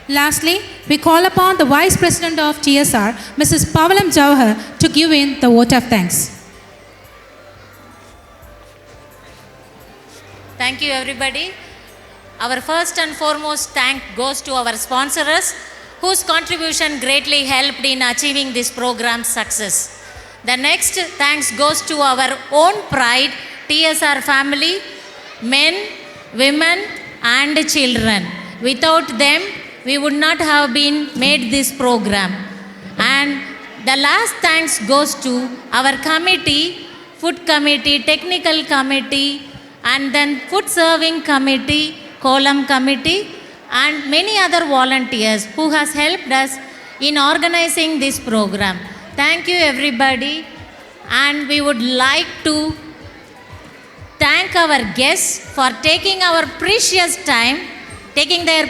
Lastly, we call upon the Vice President of TSR, Mrs. Pavalam Jawahar, to give in the vote of thanks. Thank you, everybody. Our first and foremost thank goes to our sponsors, whose contribution greatly helped in achieving this program's success. The next thanks goes to our own pride, TSR family, men, women, and children. Without them, we would not have been made this program. And the last thanks goes to our committee, food committee, technical committee, and then food serving committee, column committee, and many other volunteers who has helped us in organizing this program. Thank you, everybody. And we would like to thank our guests for taking their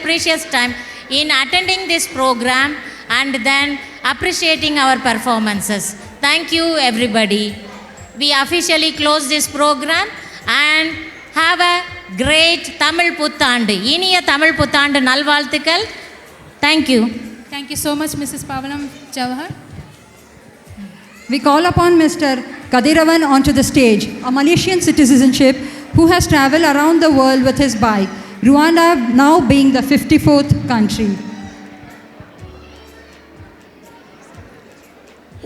precious time in attending this program and then appreciating our performances. Thank you, everybody. We officially close this program and have a great Tamil Puthandu. இனிய தமிழ் புத்தாண்டு நல்வாழ்த்துக்கள். Thank you. Thank you so much, Mrs. Pavalam Jawahar. We call upon Mr. Kadiravan onto the stage, a Malaysian citizenship who has traveled around the world with his bike, Rwanda now being the 54th country.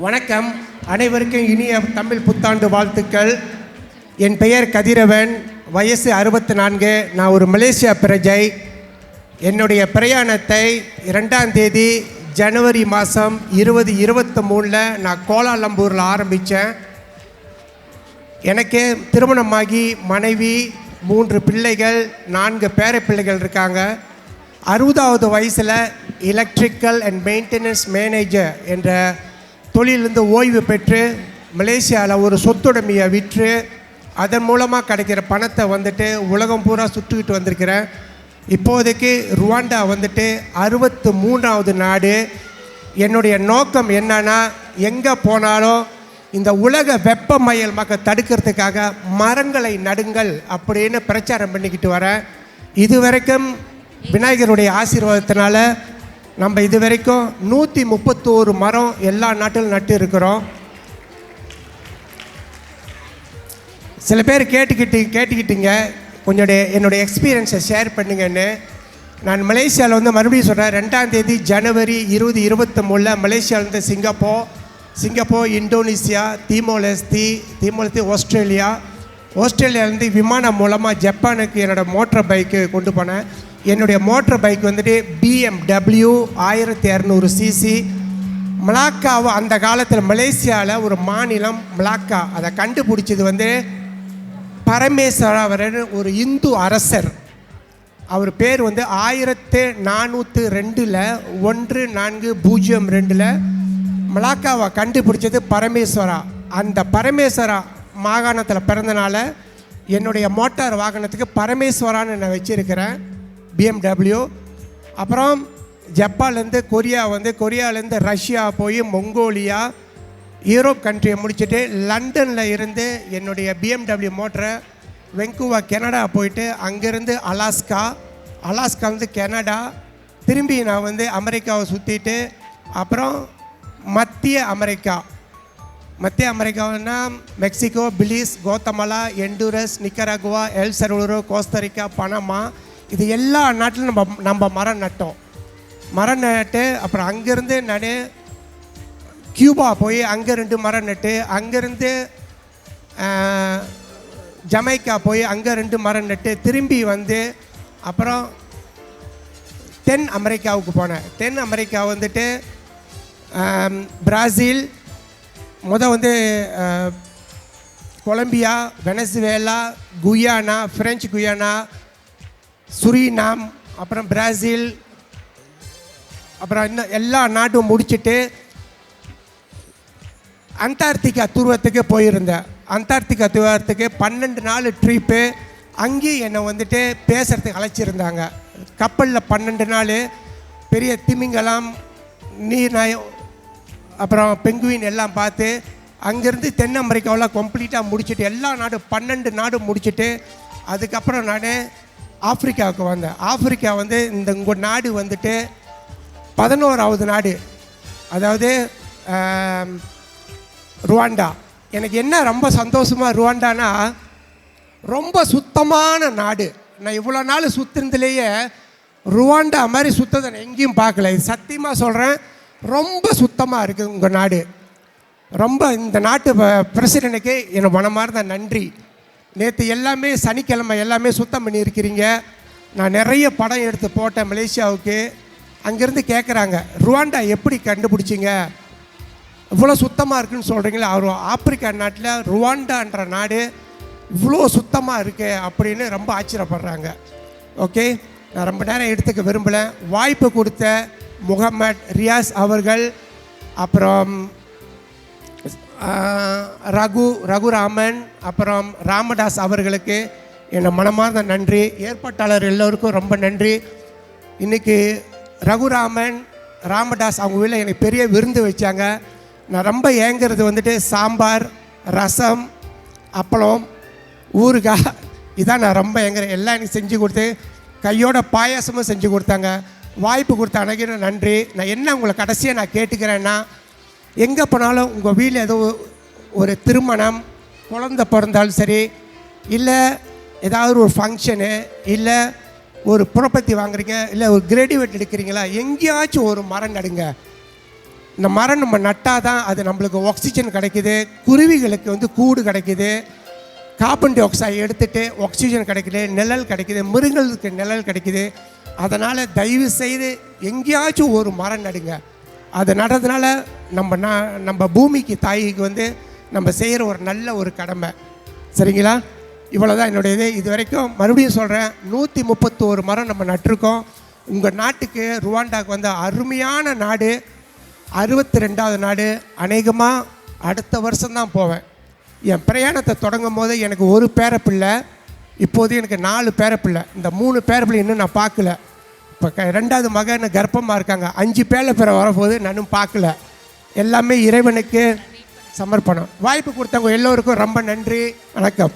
வணக்கம், அனைவருக்கும் இனிய தமிழ் புத்தாண்டு வாழ்த்துக்கள். என் பெயர் கதிரவன், வயசு 64. நான் ஒரு Malaysia பிரஜை. என்னுடைய பிரயாணத்தை 2ஆம் தேதி ஜனவரி மாதம் 2023 நான் கோலாலம்பூரில் ஆரம்பித்தேன். எனக்கு திருமணமாகி மனைவி, 3 பிள்ளைகள், 4 பேர பிள்ளைகள் இருக்காங்க. 60வது வயசில் எலக்ட்ரிக்கல் அண்ட் மெயின்டெனன்ஸ் மேனேஜர் என்ற தொழிலிருந்து ஓய்வு பெற்று மலேசியாவில் ஒரு சொத்துடைமையை விற்று அதன் மூலமாக கிடைக்கிற பணத்தை வந்துட்டு உலகம் பூரா சுற்றிக்கிட்டு வந்திருக்கிறேன். இப்போதைக்கு ருவாண்டா வந்துட்டு 63வது நாடு. என்னுடைய நோக்கம் என்னன்னா, எங்கே போனாலும் இந்த உலக வெப்பமயமாக்க தடுக்கிறதுக்காக மரங்களை நடுங்கள் அப்படின்னு பிரச்சாரம் பண்ணிக்கிட்டு வரேன். இதுவரைக்கும் விநாயகருடைய ஆசீர்வாதத்தினால நம்ம இதுவரைக்கும் 131 மரம் எல்லா நாட்டிலும் நட்டு இருக்கிறோம். சில பேர் கேட்டுக்கிட்டீங்க கொஞ்சம் என்னுடைய எக்ஸ்பீரியன்ஸை ஷேர் பண்ணுங்கன்னு. நான் மலேசியாவில் வந்து மறுபடியும் சொல்கிறேன், 2ஆம் தேதி ஜனவரி 2023 மலேசியாவிலேருந்து சிங்கப்பூர், இந்தோனேசியா, தீமோலெஸ்தி, ஆஸ்திரேலியாவிலேருந்து விமானம் மூலமாக ஜப்பானுக்கு என்னோடய மோட்டர் பைக்கு கொண்டு போனேன். என்னுடைய மோட்டர் பைக் வந்துட்டு BMW 1200 cc. மலாக்காவை அந்த காலத்தில் மலேசியாவில் ஒரு மாநிலம் மலாக்கா, அதை கண்டுபிடிச்சது வந்து பரமேஸ்வரர், ஒரு இந்து அரசர். அவர் பேர் வந்து 1402 மலாக்காவை கண்டுபிடிச்சது பரமேஸ்வரா. அந்த பரமேஸ்வரா மாகாணத்தில் பிறந்தனால என்னுடைய மோட்டார் வாகனத்துக்கு பரமேஸ்வரான்னு நான் வச்சுருக்கிறேன், BMW. அப்புறம் ஜப்பான்லேருந்து கொரியாவிலேருந்து ரஷ்யா போய் மொங்கோலியா, யூரோப் கண்ட்ரியை முடிச்சுட்டு லண்டனில் இருந்து என்னுடைய BMW மோட்டரை வெங்கூவா கனடா போயிட்டு அங்கேருந்து அலாஸ்காலேருந்து கனடா, திரும்பி நான் வந்து அமெரிக்காவை சுற்றிட்டு அப்புறம் மத்திய அமெரிக்காவுன்னா Mexico, Belize, Guatemala, Honduras, Nicaragua, El Salvador, Costa Rica, Panama, இது எல்லா நாட்டிலும் நம்ம மரம் நட்டோம். மரம் நட்டு அப்புறம் அங்கேருந்து நான் கியூபா போய் அங்கே 2 மரம் நட்டு, அங்கேருந்து ஜமைக்கா போய் அங்கே 2 மரம் நட்டு, திரும்பி வந்து அப்புறம் தென் அமெரிக்காவுக்கு போனேன். தென் அமெரிக்கா வந்துட்டு பிரேசில், வந்து Colombia, Venezuela, Guyana, French Guiana, Suriname, அப்புறம் பிரேசில், அப்புறம் இன்னும் எல்லா நாட்டும் முடிச்சுட்டு அண்டார்டிகா துருவத்துக்கு போயிருந்தேன். அண்டார்டிகா துருவத்துக்கு 12 நாள் ட்ரிப்பு. அங்கேயும் என்னை வந்துட்டு பேசுகிறதுக்கு அழைச்சிருந்தாங்க. கப்பலில் 12 நாள் பெரிய திமிங்கலம், நீர்நாய், அப்புறம் பெங்குவின் எல்லாம் பார்த்து அங்கேருந்து தென் அமெரிக்காவில் கம்ப்ளீட்டாக முடிச்சுட்டு எல்லா நாடும் 12 நாடு முடிச்சுட்டு அதுக்கப்புறம் நான் ஆஃப்ரிக்காவுக்கு வந்தேன். ஆஃப்ரிக்கா வந்து உங்கள் நாடு வந்துட்டு 11வது நாடு, அதாவது ருவாண்டா. எனக்கு என்ன ரொம்ப சந்தோஷமாக ருவாண்டானா, ரொம்ப சுத்தமான நாடு. நான் இவ்வளோ நாள் சுற்றுனதுலேயே ருவாண்டா மாதிரி சுத்தத்தை நான் எங்கேயும் பார்க்கல. இது சத்தியமாக சொல்கிறேன், ரொம்ப சுத்தமாக இருக்குது உங்கள் நாடு. ரொம்ப இந்த நாட்டு பிரசிடெண்ட்டுக்கு என் மனமார்ந்த நன்றி. நேற்று எல்லாமே சனிக்கிழமை எல்லாமே சுத்தம் பண்ணியிருக்கிறீங்க. நான் நிறைய படம் எடுத்து போட்டேன் மலேசியாவுக்கு. அங்கேருந்து கேட்குறாங்க, ருவாண்டா எப்படி கண்டுபிடிச்சிங்க, இவ்வளோ சுத்தமாக இருக்குன்னு சொல்கிறீங்களா? அவர் ஆப்பிரிக்கா நாட்டில் ருவாண்டான்ற நாடு இவ்வளோ சுத்தமாக இருக்கு அப்படின்னு ரொம்ப ஆச்சரியப்படுறாங்க. ஓகே, நான் ரொம்ப நேரம் எடுத்துக்க விரும்பலை. வாய்ப்பு கொடுத்த முகமது ரியாஸ் அவர்கள், அப்புறம் ரகுராமன், அப்புறம் ராமதாஸ் அவர்களுக்கு என் மனமார்ந்த நன்றி. ஏற்பாட்டாளர் எல்லோருக்கும் ரொம்ப நன்றி. இன்றைக்கி ரகுராமன், ராமதாஸ் அவங்க வீட்டில் எனக்கு பெரிய விருந்து வச்சாங்க. நான் ரொம்ப ஏங்கிறது வந்துட்டு சாம்பார், ரசம், அப்பளம், ஊறுகாய், இதான் நான் ரொம்ப ஏங்குறேன். எல்லாம் எனக்கு செஞ்சு கொடுத்து கையோட பாயாசமும் செஞ்சு கொடுத்தாங்க. வாய்ப்பு கொடுத்த அனைவரும் நன்றி. நான் என்ன உங்களை கடைசியாக நான் கேட்டுக்கிறேன்னா, எங்கே போனாலும் உங்கள் வீட்டில் ஏதோ ஒரு திருமணம், குழந்தை பிறந்தாலும் சரி, இல்லை ஏதாவது ஒரு ஃபங்க்ஷனு, இல்லை ஒரு ப்ராப்பர்ட்டி வாங்குறீங்க, இல்லை ஒரு கிராஜுவேட் எடுக்கிறீங்களா, எங்கேயாச்சும் ஒரு மரம் நடுங்க. இந்த மரம் நம்ம நட்டால் தான் அது நம்மளுக்கு ஆக்சிஜன் கிடைக்குது, குருவிகளுக்கு வந்து கூடு கிடைக்குது, கார்பன் டை ஆக்சைடு எடுத்துகிட்டு ஆக்சிஜன் கிடைக்குது, நிழல் கிடைக்குது, மிருகங்களுக்கு நிழல் கிடைக்குது. அதனால் தயவு செய்து எங்கேயாச்சும் ஒரு மரம் நடுங்க. அது நடுறதுனால நம்ம பூமிக்கு தாய்க்கு வந்து நம்ம செய்கிற ஒரு நல்ல ஒரு கடமை. சரிங்களா? இவ்வளோ தான் என்னுடைய இது வரைக்கும். மறுபடியும் சொல்கிறேன், 131 மரம் நம்ம நட்டிருக்கோம். உங்கள் நாட்டுக்கு ருவாண்டாவுக்கு வந்து அருமையான நாடு, 62வது நாடு. அநேகமாக அடுத்த வருஷம்தான் போவேன். என் பிரயாணத்தை தொடங்கும் போது எனக்கு ஒரு பேரப்பிள்ளை, இப்போது எனக்கு 4 பேரப்பிள்ளை. இந்த 3 பேரப்பிள்ளை இன்னும் நான் பார்க்கல. இப்போ 2வது மகன் கர்ப்பமாக இருக்காங்க. 5 பேரப்பிள்ளை வரப்போது நானும் பார்க்கல. எல்லாமே இறைவனுக்கு சமர்ப்பணம். வாய்ப்பு கொடுத்தவங்க எல்லோருக்கும் ரொம்ப நன்றி. வணக்கம்.